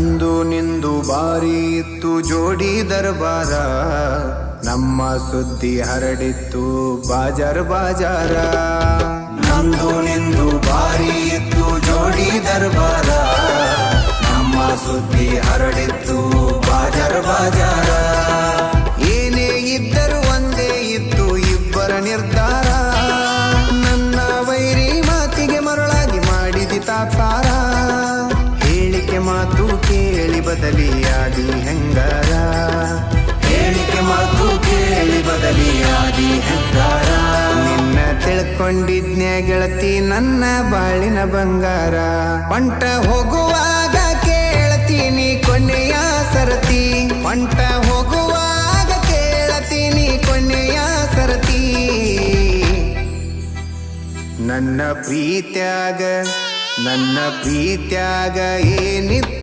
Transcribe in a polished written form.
ನಂದು ನಿಂದು ಬಾರಿ ಇತ್ತು ಜೋಡಿ ದರ್ಬಾರ, ನಮ್ಮ ಸುದ್ದಿ ಹರಡಿತ್ತು ಬಾಜಾರ್ ಬಾಜಾರ. ನಂದು ನಿಂದು ಬಾರಿ ಇತ್ತು ಜೋಡಿ ದರ್ಬಾರ, ನಮ್ಮ ಸುದ್ದಿ ಹರಡಿತ್ತು ಬಾಜಾರ್ ಬಾಜಾರ. ಏನೇ ಇದ್ದರೂ ಒಂದೇ ಇತ್ತು ಇಬ್ಬರ ನಿರ್ಧಾರ, ನನ್ನ ವೈರಿ ಮಾತಿಗೆ ಮರಳಾಗಿ ಮಾಡಿದಿ ತಾತ್ಸಾರ. ಹೇಳಿಕೆ ಮಾತು ಕೇಳಿ ಬದಲಿಯಾದಿ ಹೆಂಗಾರ, ಹೇಳಿಕೆ ಮಾತು ಕೇಳಿ ಬದಲಿಯಾದಿ ಹೆಂಗಾರ. ನಿನ್ನ ತಿಳ್ಕೊಂಡಿದ್ನ್ಯ ಗೆಳತಿ ನನ್ನ ಬಾಳಿನ ಬಂಗಾರ, ಹೊಂಟ ಹೋಗುವಾಗ ಕೇಳ್ತೀನಿ ಕೊನೆಯ ಸರತಿ, ಹೊಂಟ ಹೋಗುವಾಗ ಕೇಳ್ತೀನಿ ಕೊನೆಯ ಸರತಿ. ನನ್ನ ಪ್ರೀತ್ಯಾಗ ಏನಿತ್ತು